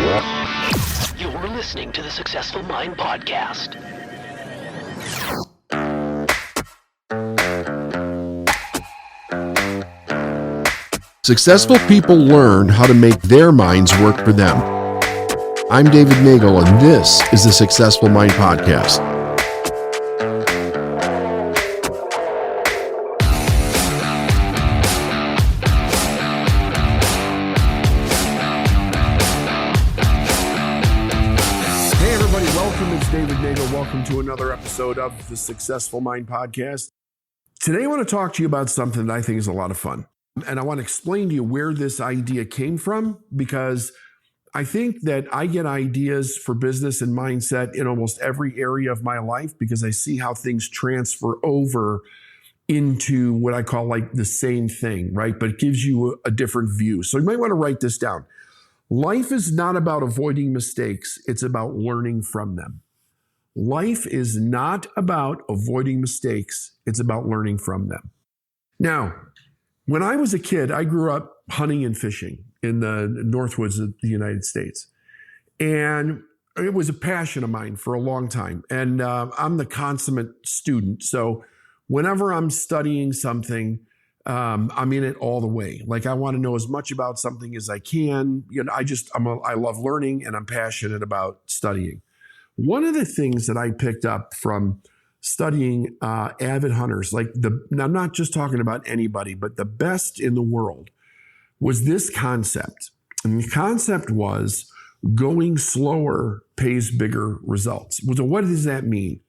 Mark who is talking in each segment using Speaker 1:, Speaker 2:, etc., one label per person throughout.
Speaker 1: You're listening to the Successful Mind Podcast.
Speaker 2: Successful people learn how to make their minds work for them. I'm David Nagel, and this is the Successful Mind Podcast. Hey everybody, welcome. It's David Nagel. Welcome to another episode of the Successful Mind Podcast. Today I want to talk to you about something that I think is a lot of fun. And I want to explain to you where this idea came from, because I think that I get ideas for business and mindset in almost every area of my life because I see how things transfer over into what I call like the same thing, right? But it gives you a different view. So you might want to write this down. Life is not about avoiding mistakes. It's about learning from them. Life is not about avoiding mistakes. It's about learning from them. Now, when I was a kid, I grew up hunting and fishing in the Northwoods of the United States. And it was a passion of mine for a long time. And I'm the consummate student. So whenever I'm studying something, I'm in it all the way. Like I want to know as much about something as I can. You know, I love learning and I'm passionate about studying. One of the things that I picked up from studying avid hunters, I'm not just talking about anybody, but the best in the world, was this concept. And the concept was going slower pays bigger results. So what does that mean?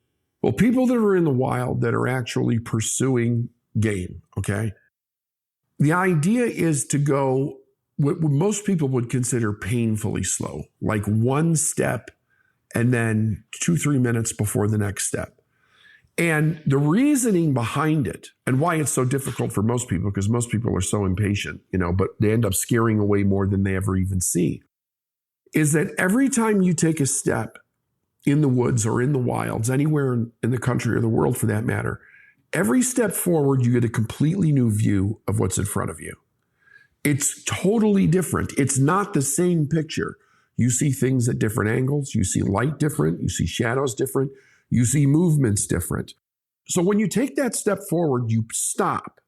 Speaker 2: Well, people that are in the wild that are actually pursuing game, okay? The idea is to go what most people would consider painfully slow, like one step and then 2-3 minutes before the next step. And the reasoning behind it and why it's so difficult for most people, because most people are so impatient, but they end up scaring away more than they ever even see, is that every time you take a step in the woods or in the wilds, anywhere in the country or the world for that matter, every step forward, you get a completely new view of what's in front of you. It's totally different. It's not the same picture. You see things at different angles. You see light different. You see shadows different. You see movements different. So when you take that step forward, you stop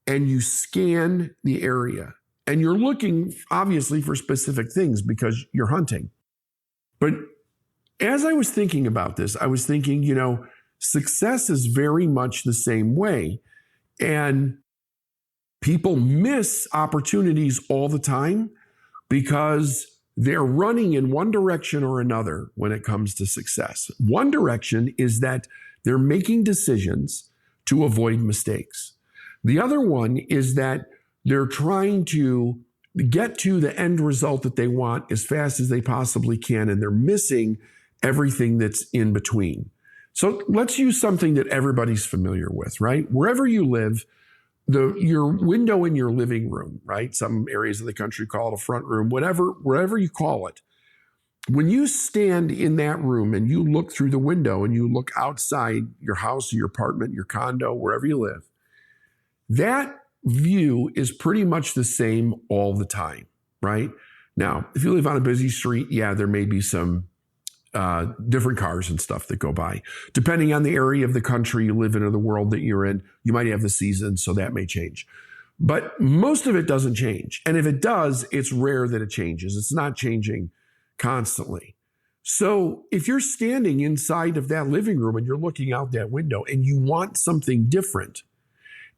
Speaker 2: and you scan the area. And you're looking, obviously, for specific things because you're hunting. But as I was thinking about this, I was thinking, success is very much the same way. And people miss opportunities all the time because they're running in one direction or another when it comes to success. One direction is that they're making decisions to avoid mistakes. The other one is that they're trying to get to the end result that they want as fast as they possibly can, and they're missing everything that's in between. So let's use something that everybody's familiar with, right? Wherever you live, your window in your living room, right? Some areas of the country call it a front room, wherever you call it. When you stand in that room and you look through the window and you look outside your house, your apartment, your condo, wherever you live, that view is pretty much the same all the time, right? Now, if you live on a busy street, there may be some different cars and stuff that go by. Depending on the area of the country you live in or the world that you're in, you might have the seasons, so that may change. But most of it doesn't change. And if it does, it's rare that it changes. It's not changing constantly. So if you're standing inside of that living room and you're looking out that window and you want something different,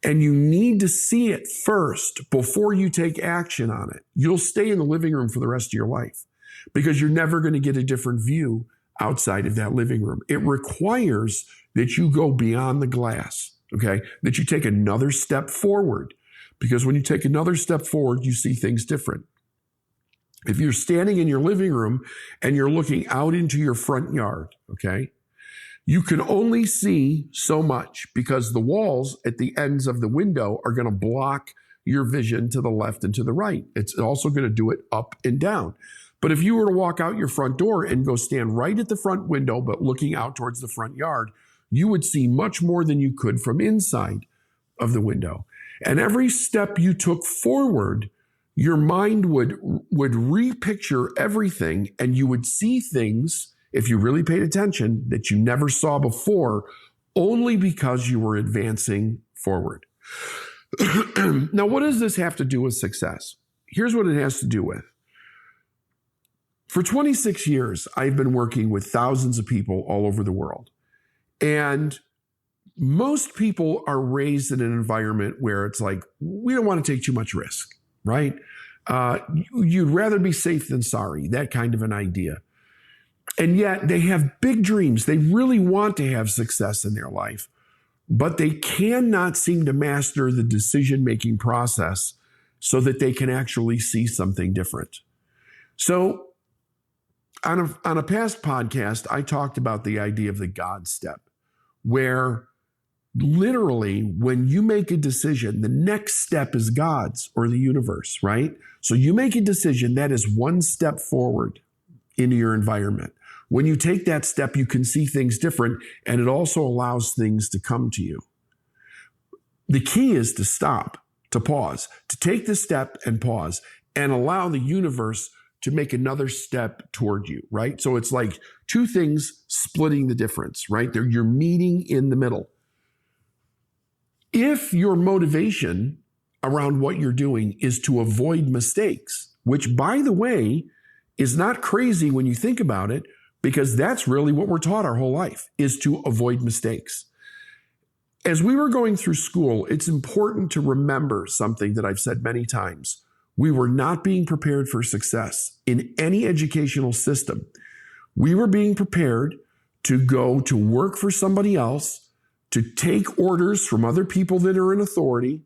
Speaker 2: and you need to see it first before you take action on it, you'll stay in the living room for the rest of your life, because you're never going to get a different view outside of that living room. It requires that you go beyond the glass, okay? That you take another step forward, because when you take another step forward, you see things different. If you're standing in your living room and you're looking out into your front yard, okay, you can only see so much because the walls at the ends of the window are going to block your vision to the left and to the right. It's also going to do it up and down. But if you were to walk out your front door and go stand right at the front window, but looking out towards the front yard, you would see much more than you could from inside of the window. And every step you took forward, your mind would repicture everything, and you would see things, if you really paid attention, that you never saw before, only because you were advancing forward. Now, what does this have to do with success? Here's what it has to do with. For 26 years, I've been working with thousands of people all over the world. And most people are raised in an environment where it's like, we don't want to take too much risk, right? You'd rather be safe than sorry, that kind of an idea. And yet they have big dreams. They really want to have success in their life, but they cannot seem to master the decision-making process so that they can actually see something different. So on a past podcast, I talked about the idea of the God step, where literally when you make a decision, the next step is God's or the universe, right? So you make a decision, that is one step forward into your environment. When you take that step, you can see things different, and it also allows things to come to you. The key is to stop, to pause, to take the step and pause, and allow the universe to make another step toward you, right? So it's like two things splitting the difference, right? You're meeting in the middle. If your motivation around what you're doing is to avoid mistakes, which, by the way, is not crazy when you think about it, because that's really what we're taught our whole life, is to avoid mistakes. As we were going through school, it's important to remember something that I've said many times. We were not being prepared for success in any educational system. We were being prepared to go to work for somebody else, to take orders from other people that are in authority,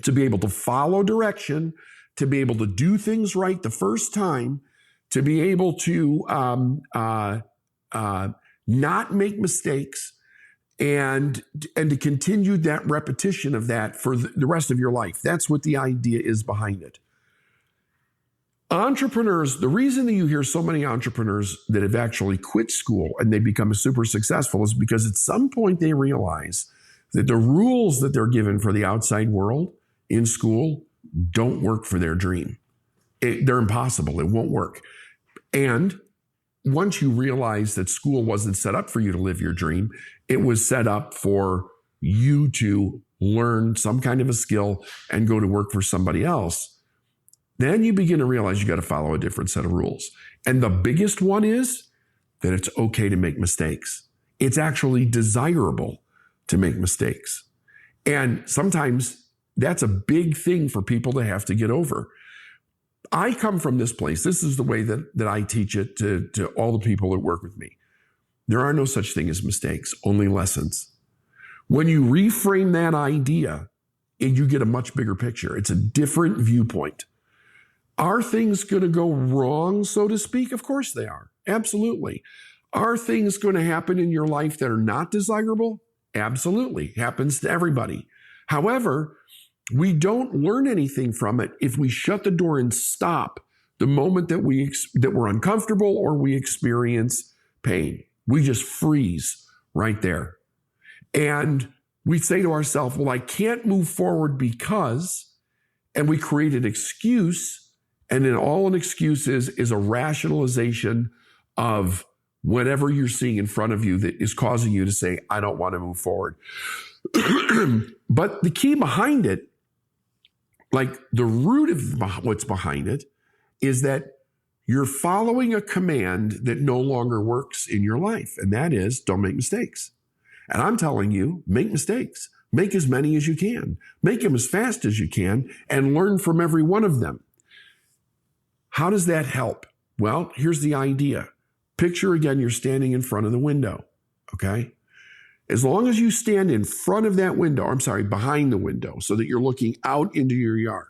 Speaker 2: to be able to follow direction, to be able to do things right the first time, to be able to not make mistakes, and to continue that repetition of that for the rest of your life. That's what the idea is behind it. Entrepreneurs, the reason that you hear so many entrepreneurs that have actually quit school and they become super successful is because at some point they realize that the rules that they're given for the outside world in school don't work for their dream. They're impossible. It won't work. And once you realize that school wasn't set up for you to live your dream, it was set up for you to learn some kind of a skill and go to work for somebody else, then you begin to realize you got to follow a different set of rules. And the biggest one is that it's okay to make mistakes. It's actually desirable to make mistakes. And sometimes that's a big thing for people to have to get over. I come from this place. This is the way that I teach it to all the people that work with me. There are no such thing as mistakes, only lessons. When you reframe that idea, you get a much bigger picture. It's a different viewpoint. Are things going to go wrong, so to speak? Of course they are. Absolutely. Are things going to happen in your life that are not desirable? Absolutely. Happens to everybody. However, we don't learn anything from it if we shut the door and stop the moment that we're uncomfortable or we experience pain. We just freeze right there. And we say to ourselves, well, I can't move forward because, and we create an excuse, and then all an excuse is a rationalization of whatever you're seeing in front of you that is causing you to say, I don't want to move forward. But the key behind it, like the root of what's behind it, is that you're following a command that no longer works in your life. And that is, don't make mistakes. And I'm telling you, make mistakes. Make as many as you can. Make them as fast as you can and learn from every one of them. How does that help? Well, here's the idea. Picture again, you're standing in front of the window, okay? As long as you stand in front of that window, behind the window, so that you're looking out into your yard,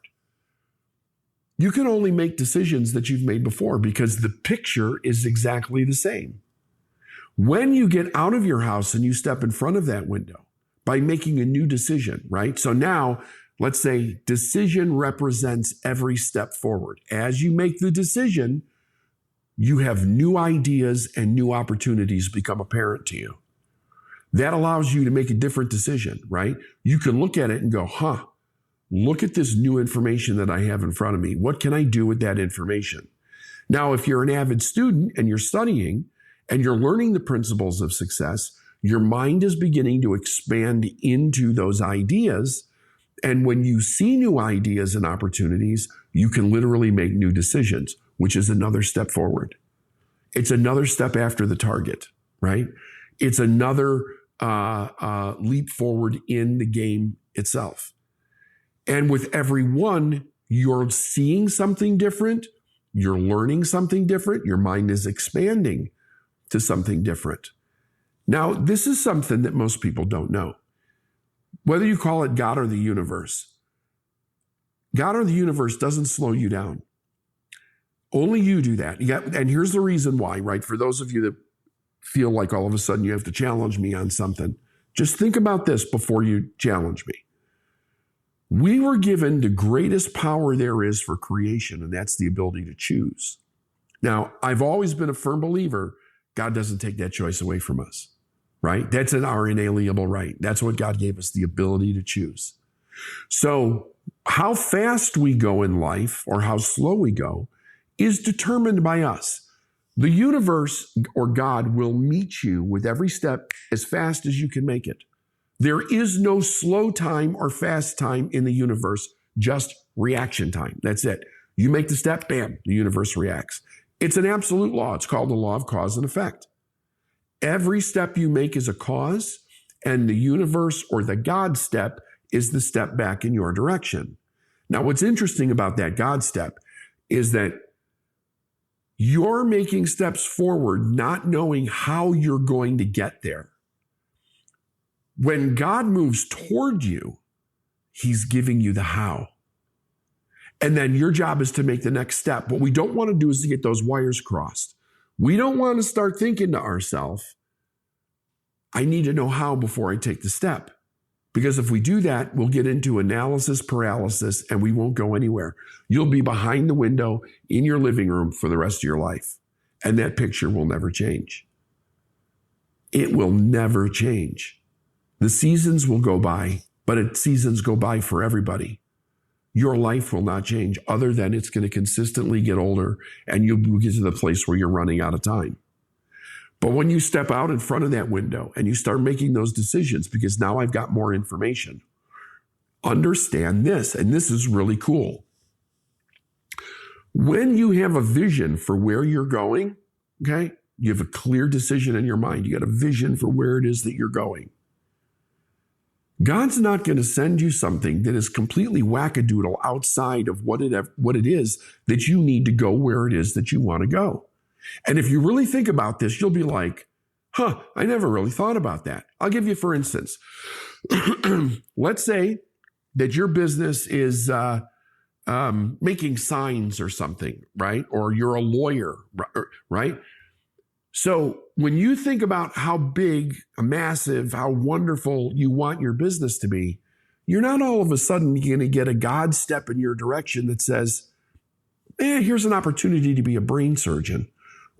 Speaker 2: you can only make decisions that you've made before because the picture is exactly the same. When you get out of your house and you step in front of that window by making a new decision, right? So now, let's say decision represents every step forward. As you make the decision, you have new ideas and new opportunities become apparent to you. That allows you to make a different decision, right? You can look at it and go, look at this new information that I have in front of me. What can I do with that information? Now, if you're an avid student and you're studying and you're learning the principles of success, your mind is beginning to expand into those ideas. And when you see new ideas and opportunities, you can literally make new decisions, which is another step forward. It's another step after the target, right? It's another leap forward in the game itself. And with every one, you're seeing something different, you're learning something different, your mind is expanding to something different. Now, this is something that most people don't know. Whether you call it God or the universe, God or the universe doesn't slow you down. Only you do that. And here's the reason why, right? For those of you that feel like all of a sudden you have to challenge me on something, just think about this before you challenge me. We were given the greatest power there is for creation, and that's the ability to choose. Now, I've always been a firm believer God doesn't take that choice away from us, right? That's our inalienable right. That's what God gave us, the ability to choose. So how fast we go in life or how slow we go is determined by us. The universe or God will meet you with every step as fast as you can make it. There is no slow time or fast time in the universe, just reaction time. That's it. You make the step, bam, the universe reacts. It's an absolute law. It's called the law of cause and effect. Every step you make is a cause, and the universe or the God step is the step back in your direction. Now, what's interesting about that God step is that you're making steps forward, not knowing how you're going to get there. When God moves toward you, he's giving you the how. And then your job is to make the next step. What we don't want to do is to get those wires crossed. We don't want to start thinking to ourselves, I need to know how before I take the step. Because if we do that, we'll get into analysis paralysis and we won't go anywhere. You'll be behind the window in your living room for the rest of your life. And that picture will never change. It will never change. The seasons will go by, but seasons go by for everybody. Your life will not change other than it's going to consistently get older and you'll get to the place where you're running out of time. But when you step out in front of that window and you start making those decisions, because now I've got more information, understand this, and this is really cool. When you have a vision for where you're going, okay, you have a clear decision in your mind. You got a vision for where it is that you're going. God's not going to send you something that is completely wackadoodle outside of what it is that you need to go where it is that you want to go. And if you really think about this, you'll be like, I never really thought about that. I'll give you, for instance, let's say that your business is making signs or something, right? Or you're a lawyer, right? So when you think about how big, massive, how wonderful you want your business to be, you're not all of a sudden going to get a God step in your direction that says, here's an opportunity to be a brain surgeon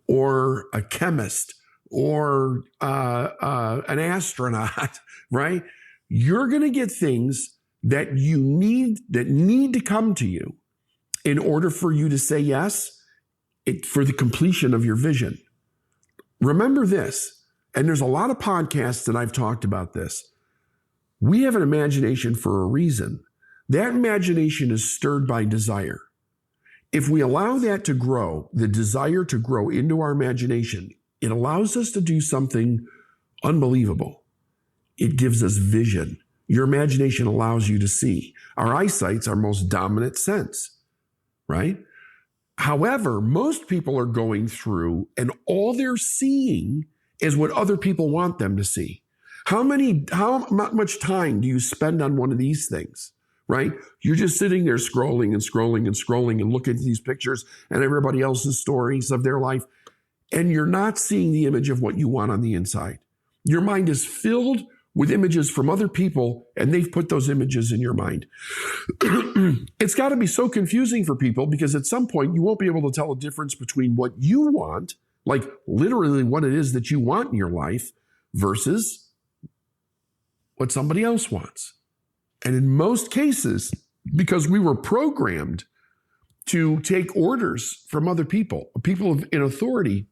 Speaker 2: or a chemist or an astronaut, right? You're going to get things that need to come to you in order for you to say yes for the completion of your vision. Remember this, and there's a lot of podcasts that I've talked about this. We have an imagination for a reason. That imagination is stirred by desire. If we allow that to grow, the desire to grow into our imagination, it allows us to do something unbelievable. It gives us vision. Your imagination allows you to see. Our eyesight's our most dominant sense, right? However, most people are going through and all they're seeing is what other people want them to see. How much time do you spend on one of these things, right? You're just sitting there scrolling and scrolling and scrolling and looking at these pictures and everybody else's stories of their life. And you're not seeing the image of what you want on the inside. Your mind is filled with images from other people, and they've put those images in your mind. It's got to be so confusing for people because at some point you won't be able to tell a difference between what you want, like literally what it is that you want in your life, versus what somebody else wants. And in most cases, because we were programmed to take orders from other people in authority.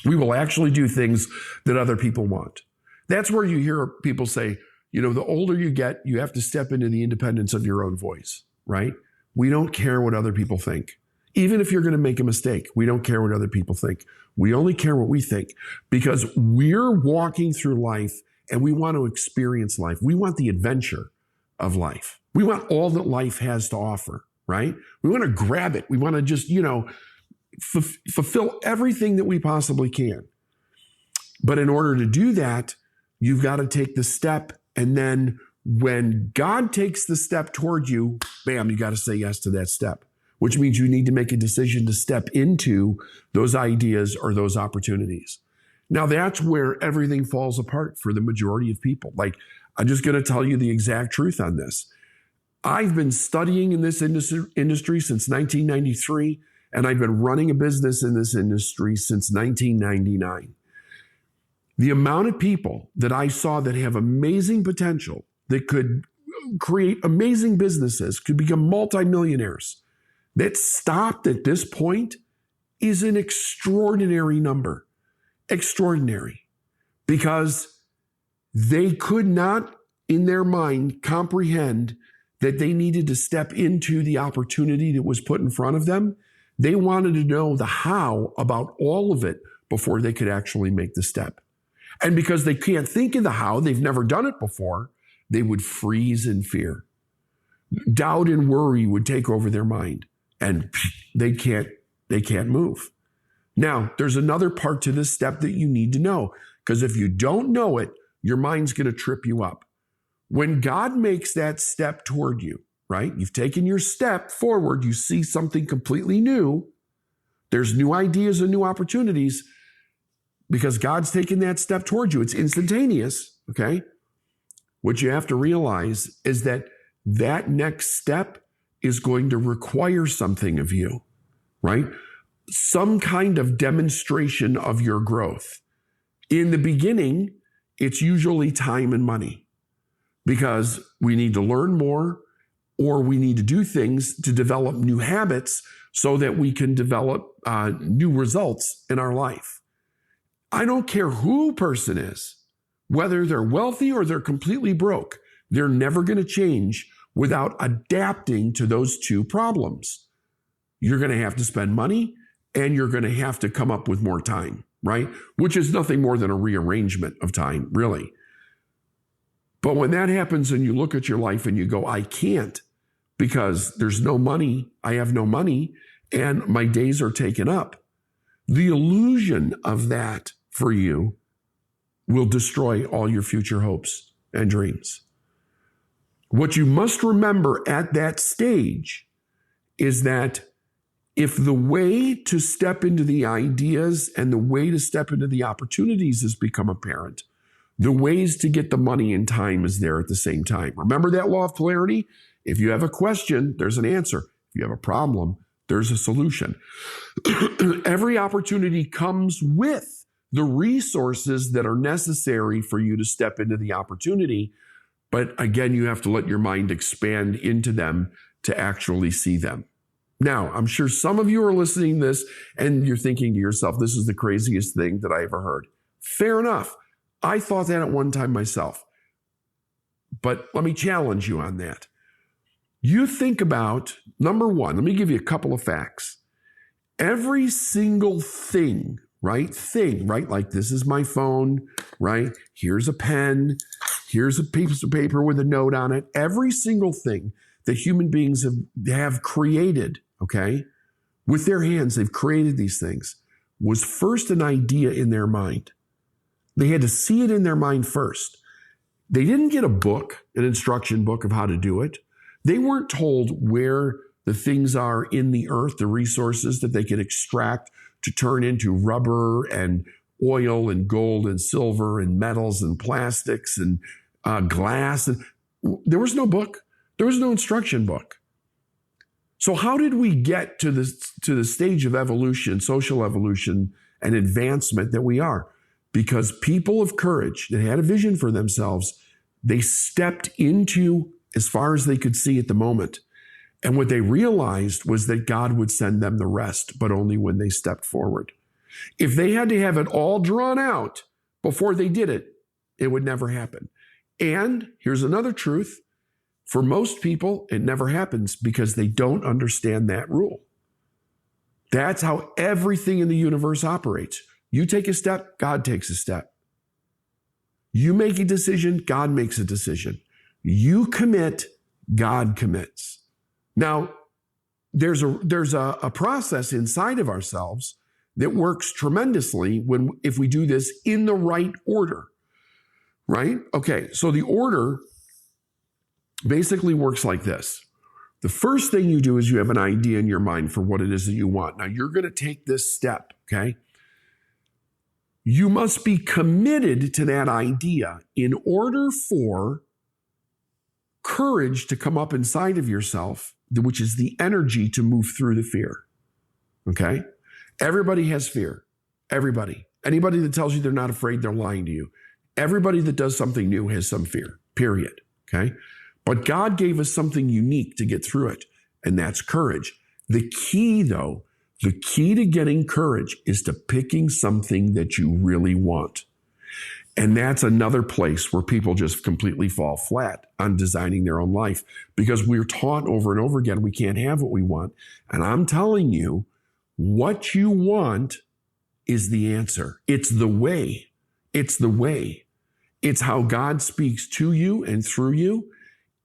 Speaker 2: We will actually do things that other people want. That's where you hear people say, the older you get, you have to step into the independence of your own voice, right? We don't care what other people think. Even if you're going to make a mistake, we don't care what other people think. We only care what we think, because we're walking through life and we want to experience life. We want the adventure of life. We want all that life has to offer, right? We want to grab it. We want to just, fulfill everything that we possibly can. But in order to do that, you've got to take the step. And then when God takes the step toward you, bam, you got to say yes to that step, which means you need to make a decision to step into those ideas or those opportunities. Now, that's where everything falls apart for the majority of people. Like, I'm just going to tell you the exact truth on this. I've been studying in this industry since 1993, and I've been running a business in this industry since 1999. The amount of people that I saw that have amazing potential, that could create amazing businesses, could become multimillionaires, that stopped at this point is an extraordinary number. Extraordinary. Because they could not, in their mind, comprehend that they needed to step into the opportunity that was put in front of them. They wanted to know the how about all of it before they could actually make the step. And because they can't think of the how, they've never done it before, they would freeze in fear. Doubt and worry would take over their mind, and they can't move. Now, there's another part to this step that you need to know, because if you don't know it, your mind's going to trip you up. When God makes that step toward you, right? You've taken your step forward, you see something completely new. There's new ideas and new opportunities because God's taken that step toward you. It's instantaneous, okay? What you have to realize is that that next step is going to require something of you, right? Some kind of demonstration of your growth. In the beginning, it's usually time and money, because we need to learn more, or we need to do things to develop new habits so that we can develop new results in our life. I don't care who a person is, whether they're wealthy or they're completely broke, they're never going to change without adapting to those two problems. You're going to have to spend money, and you're going to have to come up with more time, right? Which is nothing more than a rearrangement of time, really. But when that happens and you look at your life and you go, I can't, because there's no money, I have no money, and my days are taken up, the illusion of that for you will destroy all your future hopes and dreams. What you must remember at that stage is that if the way to step into the ideas and the way to step into the opportunities has become apparent, the ways to get the money and time is there at the same time. Remember that law of polarity? If you have a question, there's an answer. If you have a problem, there's a solution. Every opportunity comes with the resources that are necessary for you to step into the opportunity. But again, you have to let your mind expand into them to actually see them. Now, I'm sure some of you are listening to this and you're thinking to yourself, this is the craziest thing that I ever heard. Fair enough. I thought that at one time myself. But let me challenge you on that. You think about, number one, let me give you a couple of facts. Every single thing, right? Like this is my phone, right? Here's a pen. Here's a piece of paper with a note on it. Every single thing that human beings have created, okay, with their hands, they've created these things, was first an idea in their mind. They had to see it in their mind first. They didn't get a book, an instruction book of how to do it. They weren't told where the things are in the earth, the resources that they could extract to turn into rubber and oil and gold and silver and metals and plastics and glass. And there was no book. There was no instruction book. So how did we get to the stage of evolution, social evolution, and advancement that we are? Because people of courage that had a vision for themselves, they stepped into as far as they could see at the moment. And what they realized was that God would send them the rest, but only when they stepped forward. If they had to have it all drawn out before they did it, it would never happen. And here's another truth. For most people, it never happens because they don't understand that rule. That's how everything in the universe operates. You take a step, God takes a step. You make a decision, God makes a decision. You commit, God commits. Now, there's a process inside of ourselves that works tremendously if we do this in the right order, right? Okay, so the order basically works like this. The first thing you do is you have an idea in your mind for what it is that you want. Now, you're going to take this step, okay? You must be committed to that idea in order for courage to come up inside of yourself, which is the energy to move through the fear, okay? Everybody has fear. Everybody. Anybody that tells you they're not afraid, they're lying to you. Everybody that does something new has some fear, period, okay? But God gave us something unique to get through it, and that's courage. The key, though, the key to getting courage is to picking something that you really want. And that's another place where people just completely fall flat on designing their own life because we're taught over and over again we can't have what we want. And I'm telling you, what you want is the answer. It's the way. It's the way. It's how God speaks to you and through you.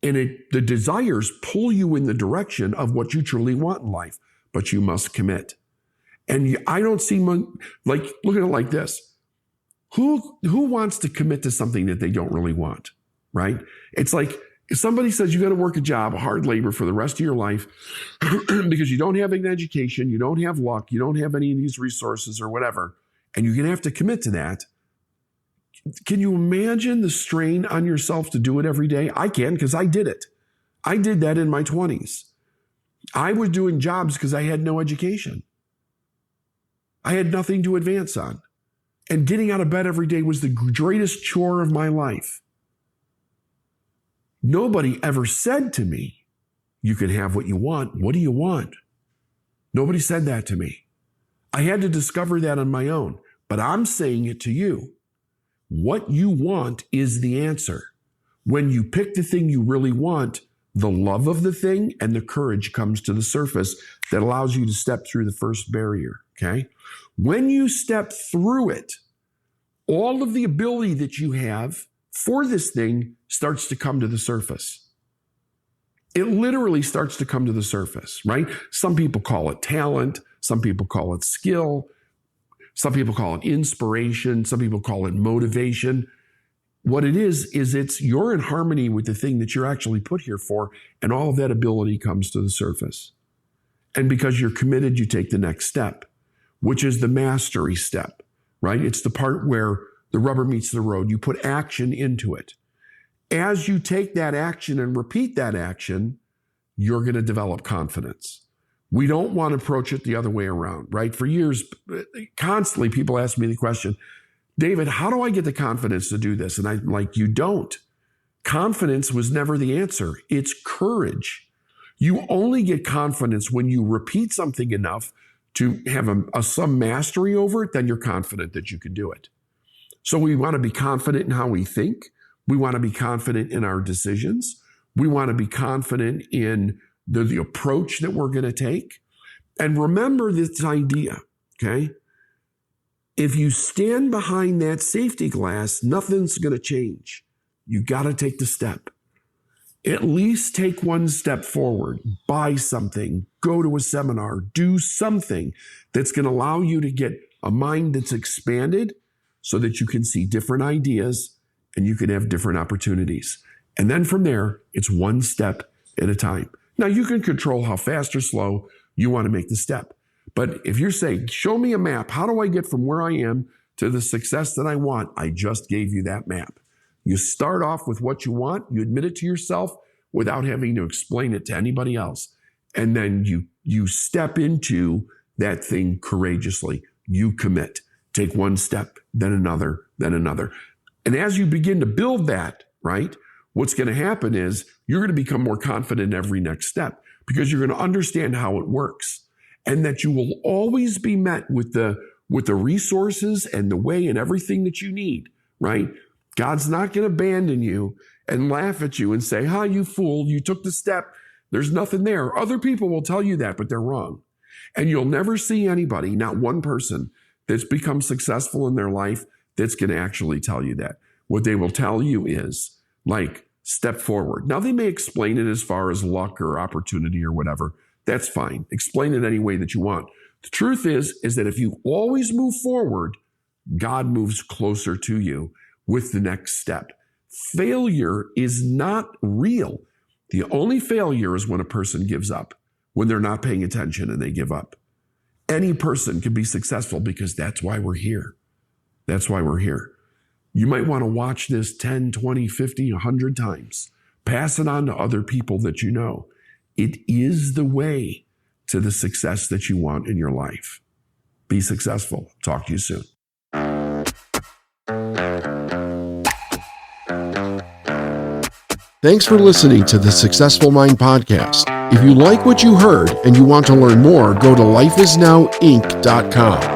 Speaker 2: And the desires pull you in the direction of what you truly want in life, but you must commit. And I don't see, look at it like this. Who wants to commit to something that they don't really want, right? It's like if somebody says you got to work a job, hard labor for the rest of your life because you don't have an education, you don't have luck, you don't have any of these resources or whatever, and you're going to have to commit to that. Can you imagine the strain on yourself to do it every day? I can because I did it. I did that in my 20s. I was doing jobs because I had no education. I had nothing to advance on. And getting out of bed every day was the greatest chore of my life. Nobody ever said to me, you can have what you want. What do you want? Nobody said that to me. I had to discover that on my own. But I'm saying it to you. What you want is the answer. When you pick the thing you really want, the love of the thing and the courage comes to the surface that allows you to step through the first barrier, okay? When you step through it, all of the ability that you have for this thing starts to come to the surface. It literally starts to come to the surface, right? Some people call it talent. Some people call it skill. Some people call it inspiration. Some people call it motivation. What it is you're in harmony with the thing that you're actually put here for, and all of that ability comes to the surface. And because you're committed, you take the next step, which is the mastery step, right? It's the part where the rubber meets the road. You put action into it. As you take that action and repeat that action, you're going to develop confidence. We don't want to approach it the other way around, right? For years, constantly people ask me the question, David, how do I get the confidence to do this? And I'm like, you don't. Confidence was never the answer. It's courage. You only get confidence when you repeat something enough to have some mastery over it, then you're confident that you can do it. So we want to be confident in how we think. We want to be confident in our decisions. We want to be confident in the approach that we're going to take. And remember this idea, okay? If you stand behind that safety glass, nothing's going to change. You got to take the step. At least take one step forward, buy something, go to a seminar, do something that's going to allow you to get a mind that's expanded so that you can see different ideas and you can have different opportunities. And then from there, it's one step at a time. Now, you can control how fast or slow you want to make the step. But if you're saying, show me a map, how do I get from where I am to the success that I want? I just gave you that map. You start off with what you want, you admit it to yourself without having to explain it to anybody else. And then you step into that thing courageously. You commit. Take one step, then another, then another. And as you begin to build that, right, what's going to happen is you're going to become more confident in every next step because you're going to understand how it works, and that you will always be met with the resources and the way and everything that you need, right? God's not going to abandon you and laugh at you and say, you fool, you took the step. There's nothing there. Other people will tell you that, but they're wrong. And you'll never see anybody, not one person, that's become successful in their life that's going to actually tell you that. What they will tell you is, like, step forward. Now, they may explain it as far as luck or opportunity or whatever. That's fine. Explain it any way that you want. The truth is that if you always move forward, God moves closer to you with the next step. Failure is not real. The only failure is when a person gives up, when they're not paying attention and they give up. Any person can be successful because that's why we're here. That's why we're here. You might want to watch this 10, 20, 50, 100 times. Pass it on to other people that you know. It is the way to the success that you want in your life. Be successful. Talk to you soon.
Speaker 3: Thanks for listening to the Successful Mind Podcast. If you like what you heard and you want to learn more, go to lifeisnowinc.com.